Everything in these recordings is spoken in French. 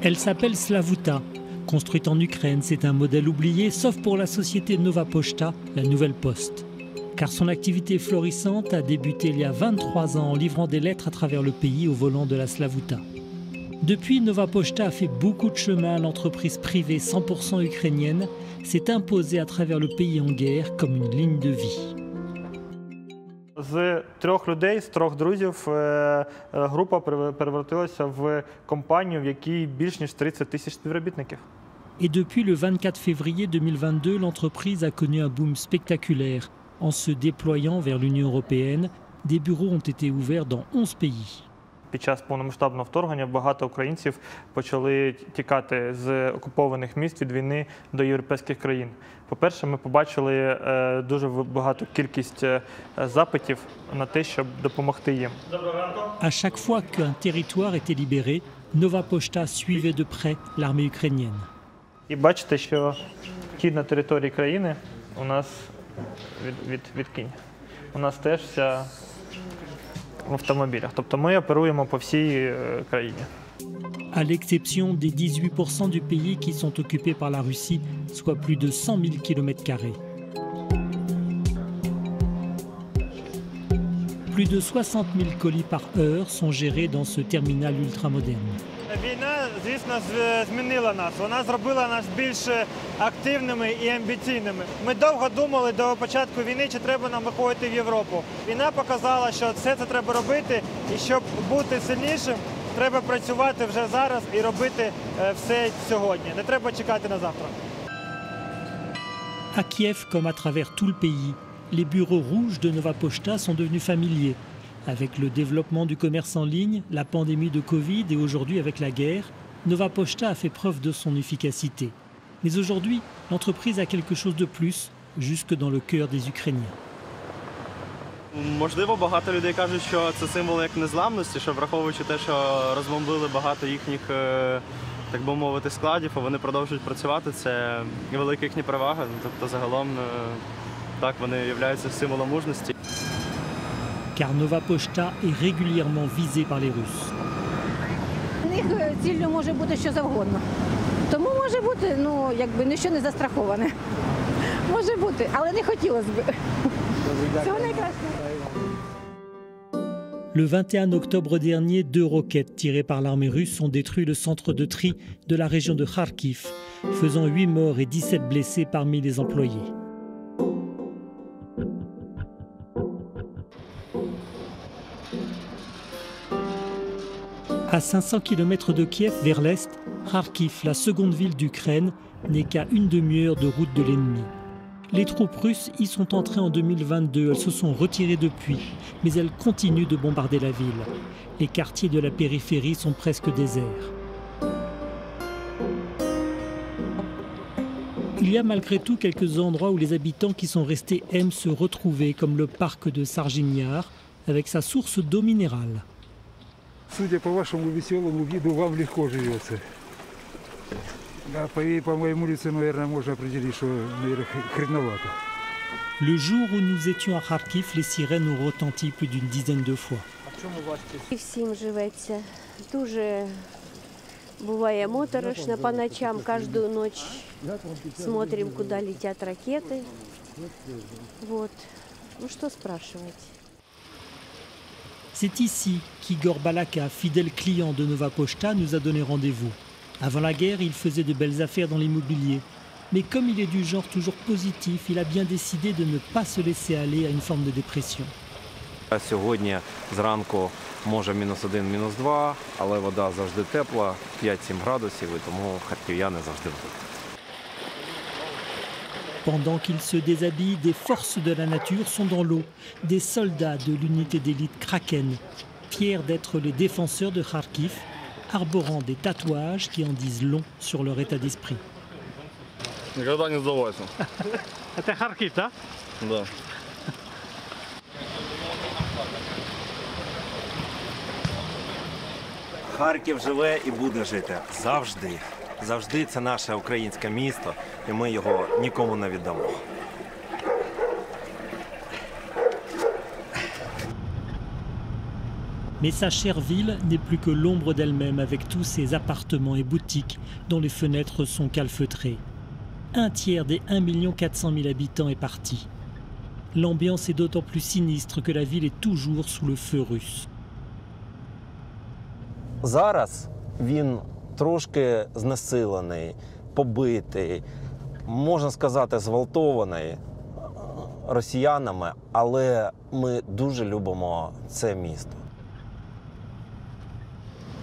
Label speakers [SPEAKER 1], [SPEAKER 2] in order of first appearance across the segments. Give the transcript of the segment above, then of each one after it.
[SPEAKER 1] Elle s'appelle Slavuta. Construite en Ukraine, c'est un modèle oublié, sauf pour la société Nova Pochta, la Nouvelle Poste. Car son activité florissante a débuté il y a 23 ans en livrant des lettres à travers le pays au volant de la Slavuta. Depuis, Nova Pochta a fait beaucoup de chemin. L'entreprise privée 100% ukrainienne s'est imposée à travers le pays en guerre comme une ligne de vie.
[SPEAKER 2] З 3 людей, з 3 друзів, група перевертилася в компанію, в якій більш ніж 30 тисяч співробітників.
[SPEAKER 1] Et depuis le 24 février 2022, l'entreprise a connu un boom spectaculaire. En se déployant vers l'Union européenne, des bureaux ont été ouverts dans 11 pays.
[SPEAKER 2] Під час повномасштабного вторгнення багато українців почали тікати з окупованих міст від війни до європейських країн. По-перше, ми побачили дуже багату кількість запитів на те, щоб допомогти їм.
[SPEAKER 1] À chaque fois qu'un territoire était libéré, Nova Pochta suivait de près l'armée ukrainienne.
[SPEAKER 2] І бачите, що вхід на території країни у нас відкинь. У нас теж вся в автомобілях. Тобто ми оперуємо по всій країні.
[SPEAKER 1] À l'exception des 18% du pays qui sont occupés par la Russie, soit plus de 100 000 km². Plus de 60 000 colis par heure sont gérés dans ce terminal ultramoderne.
[SPEAKER 2] Війна, звісно, змінила нас. Вона зробила нас більш активними і амбіційними. Ми довго думали до початку війни, чи треба нам виходити в Європу. Війна показала, що все це треба робити, і щоб бути сильнішим, треба працювати вже зараз і робити все сьогодні. Не треба чекати на завтра.
[SPEAKER 1] À Kiev, comme à travers tout le pays, les bureaux rouges de Nova Pochta sont devenus familiers. Avec le développement du commerce en ligne, la pandémie de Covid et aujourd'hui avec la guerre, Nova Pochta a fait preuve de son efficacité. Mais aujourd'hui, l'entreprise a quelque chose de plus, jusque dans le cœur des Ukrainiens.
[SPEAKER 3] Можливо, багато людей кажуть, що це символ як незламності, що враховуючи те, що розбомбили багато їхніх, так би мовити, складів, а вони продовжують працювати, це велика їхня перевага. Тобто загалом так, вони являються символом мужності.
[SPEAKER 1] Car Nova Pochta est régulièrement visée par les Russes.
[SPEAKER 4] У них ціллю може бути що завгодно. Тому може бути, якби ніщо не застраховане. Може бути, але не хотілося б. Всього найкращого.
[SPEAKER 1] Le 21 octobre dernier, 2 roquettes tirées par l'armée russe ont détruit le centre de tri de la région de Kharkiv, faisant 8 morts et 17 blessés parmi les employés. À 500 km de Kiev vers l'est, Kharkiv, la seconde ville d'Ukraine, n'est qu'à une demi-heure de route de l'ennemi. Les troupes russes y sont entrées en 2022, elles se sont retirées depuis, mais elles continuent de bombarder la ville. Les quartiers de la périphérie sont presque déserts. Il y a malgré tout quelques endroits où les habitants qui sont restés aiment se retrouver, comme le parc de Sarginyar, avec sa source d'eau minérale.
[SPEAKER 5] Судя по вашему веселому виду, вам легко живется. Да, по моему лицу, наверное, можно определить, что, наверное, хреновато.
[SPEAKER 1] Le jour où nous étions à Kharkiv, les sirènes ont retenti plus d'une dizaine de fois.
[SPEAKER 6] Всім живеться. Дуже буває моторошно по ночам. Каждую ночь смотрим, куда летят ракеты. Вот. Ну что спрашивать?
[SPEAKER 1] C'est ici qu'Igor Balaka, fidèle client de Nova Pochta, nous a donné rendez-vous. Avant la guerre, il faisait de belles affaires dans l'immobilier. Mais comme il est du genre toujours positif, il a bien décidé de ne pas se laisser aller à une forme de dépression.
[SPEAKER 7] Сьогодні зранку може -1, -2, але вода завжди тепла, 5-7 градусів, і тому харків'яни завжди тут.
[SPEAKER 1] Pendant qu'il se déshabille, des forces de la nature sont dans l'eau. Des soldats de l'unité d'élite Kraken, fiers d'être les défenseurs de Kharkiv, arborant des tatouages qui en disent long sur leur état d'esprit.
[SPEAKER 3] Никогда не сдавайся.
[SPEAKER 1] Это Kharkiv, да?
[SPEAKER 3] Да.
[SPEAKER 7] Харків живе і буде жити завжди. Завжди це наше українське місто, і ми його нікому не віддамо.
[SPEAKER 1] Mais sa chère ville n'est plus que l'ombre d'elle-même avec tous ses appartements et boutiques dont les fenêtres sont calfeutrées. Un tiers des 1 400 000 habitants est parti. L'ambiance est d'autant plus sinistre que la ville est toujours sous le feu russe.
[SPEAKER 7] Зараз він трошки знесилений, побитий, можна сказати, зґвалтований росіянами, але ми дуже любимо це місто.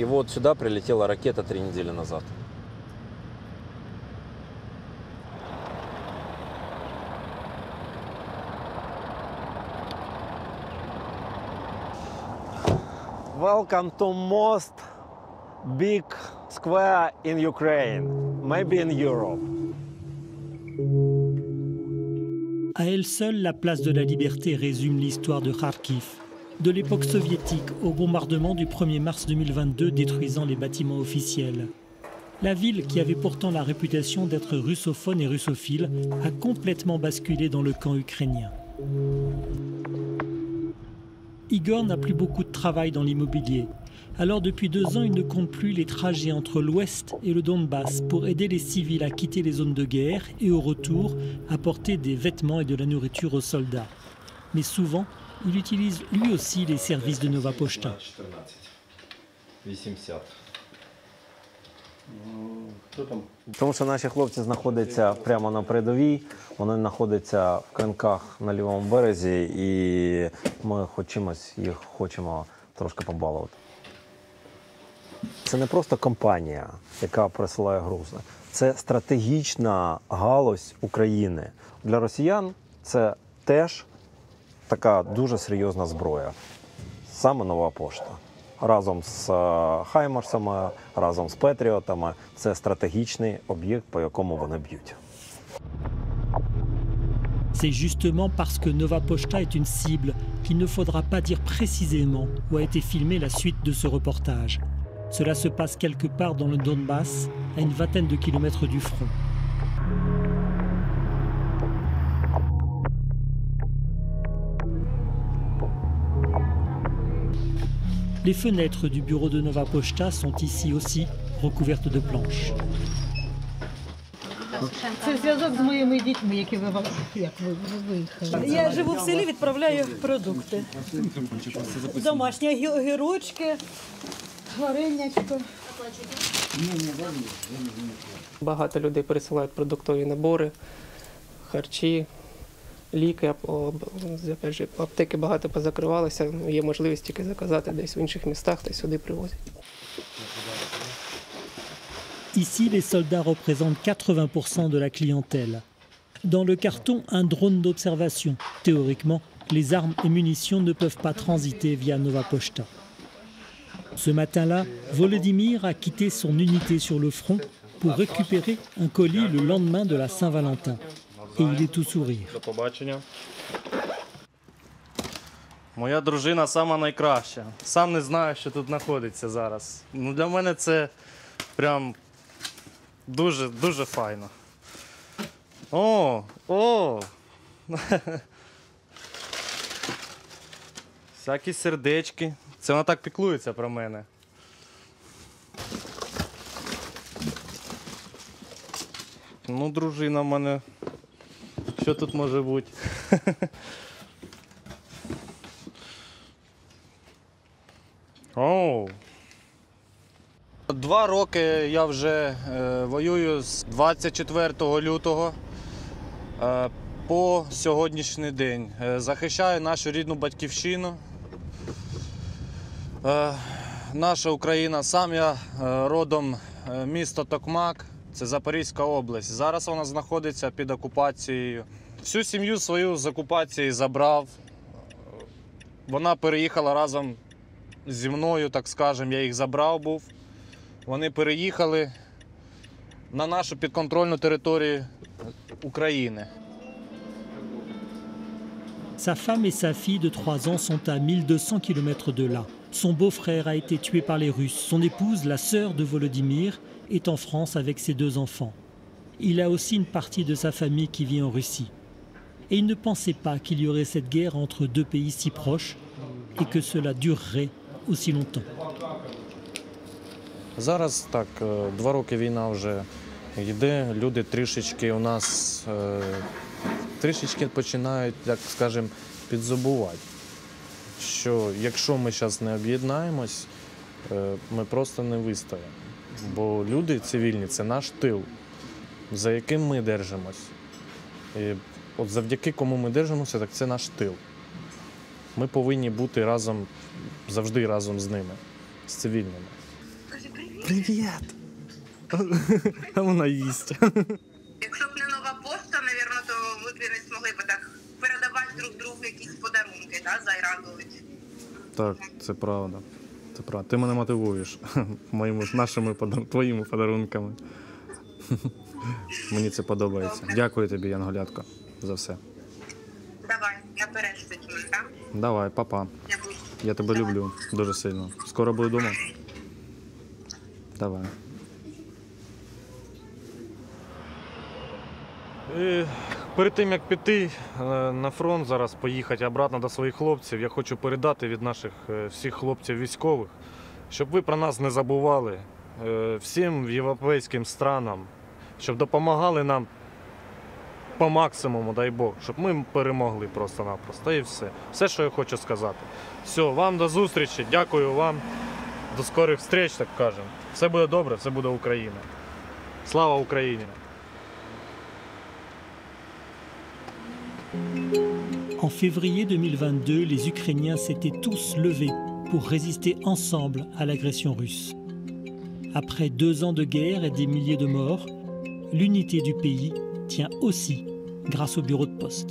[SPEAKER 7] И вот сюда прилетела ракета 3 недели назад. Welcome to most big square in Ukraine, maybe in Europe.
[SPEAKER 1] À elle seule, la place de la Liberté résume l'histoire de Kharkiv, de l'époque soviétique au bombardement du 1er mars 2022 détruisant les bâtiments officiels. La ville, qui avait pourtant la réputation d'être russophone et russophile, a complètement basculé dans le camp ukrainien. Igor n'a plus beaucoup de travail dans l'immobilier. Alors depuis 2 ans, il ne compte plus les trajets entre l'Ouest et le Donbass pour aider les civils à quitter les zones de guerre et au retour apporter des vêtements et de la nourriture aux soldats. Mais souvent, il utilise lui aussi les services de Nova Pochta.
[SPEAKER 7] Тому що наші хлопці знаходяться прямо на передовій, вони знаходяться в кринках на лівому березі, і ми їх хочемо трошки побалувати. Це не просто компанія, яка присилає грузи. Це стратегічна галузь України. Для росіян це теж така дуже серйозна зброя. Саме Нова Пошта. Разом з Хаймарсами, разом з Петріотами. Це стратегічний об'єкт, по якому вони б'ють.
[SPEAKER 1] C'est justement parce que Nova Pochta est une cible qu'il ne faudra pas dire précisément où a été filmée la suite de ce reportage. Cela se passe quelque part dans le Donbass, à une vingtaine de kilomètres du front. Les fenêtres du bureau de Nova Pochta sont ici aussi recouvertes de planches.
[SPEAKER 8] Це зв'язок з моїми дітьми, які виїхали. Я живу в селі, відправляю продукти. Домашні огірочки, варенячко.
[SPEAKER 9] Багато людей пересилають продуктові набори, харчі, ліки, аптеки багато позакривалися, є можливість тільки заказати десь в інших містах, та сюди привозять.
[SPEAKER 1] Ici, les soldats représentent 80% de la clientèle. Dans le carton, un drone d'observation. Théoriquement, les armes et munitions ne peuvent pas transiter via Nova Pochta. Ce matin-là, Volodymyr a quitté son unité sur le front pour récupérer un colis le lendemain de la Saint-Valentin. Et il est tout sourire.
[SPEAKER 3] До побачення. Моя дружина сама найкраща. Сам не знаю, що тут знаходиться зараз. Ну, для мене це прям дуже файно. О! Всякі сердечки. Це вона так піклується про мене. Ну, дружина в мене. Що тут може бути? Оу! 2 роки я вже воюю з 24 лютого по сьогоднішній день. Захищаю нашу рідну батьківщину. Наша Україна, сам я родом місто Токмак, це Запорізька область. Зараз вона знаходиться під окупацією. Всю сім'ю свою з окупації забрав. Вона переїхала разом зі мною, так скажемо, я їх забрав був. Вони переїхали на нашу підконтрольну територію України.
[SPEAKER 1] Sa femme et sa fille de 3 ans sont à 1200 km de là. Son beau-frère a été tué par les Russes. Son épouse, la sœur de Volodymyr, est en France avec ses 2 enfants. Il a aussi une partie de sa famille qui vit en Russie. Et il ne pensait pas qu'il y aurait cette guerre entre 2 pays si proches et que cela durerait aussi longtemps.
[SPEAKER 10] Зараз так, 2 роки війна вже йде, люди трішечки у нас трішечки починають, так скажемо, підзабувати, що якщо ми зараз не об'єднаємось, ми просто не вистоїмо. Бо люди цивільні – це наш тил, за яким ми держимось. І от завдяки кому ми держимося, так це наш тил. Ми повинні бути разом, завжди разом з ними, з цивільними.
[SPEAKER 3] Привіт! А вона їсть.
[SPEAKER 11] Якщо б не нова пошта, мабуть, то ви б не змогли б так передавати друг другу якісь подарунки, да, зайрадувати.
[SPEAKER 10] Так, це правда. Це правда. Ти мене мотивуєш твоїми подарунками. Мені це подобається. Дякую тобі, Янголятко, за все.
[SPEAKER 11] Давай, наперед з таким, так?
[SPEAKER 10] Давай, па-па. Я тебе люблю дуже сильно. Скоро буду вдома? Давай.
[SPEAKER 12] Перед тим, як піти на фронт, зараз поїхати обратно до своїх хлопців, я хочу передати від наших всіх хлопців військових, щоб ви про нас не забували, всім європейським странам, щоб допомагали нам по максимуму, дай Бог, щоб ми перемогли просто-напросто. І все. Все, що я хочу сказати. Все, вам до зустрічі, дякую вам, до скорих встреч, так кажемо. Все буде добре, все буде Україна. Слава Україні!
[SPEAKER 1] En février 2022, les Ukrainiens s'étaient tous levés pour résister ensemble à l'agression russe. Après 2 ans de guerre et des milliers de morts, l'unité du pays tient aussi grâce au bureau de poste.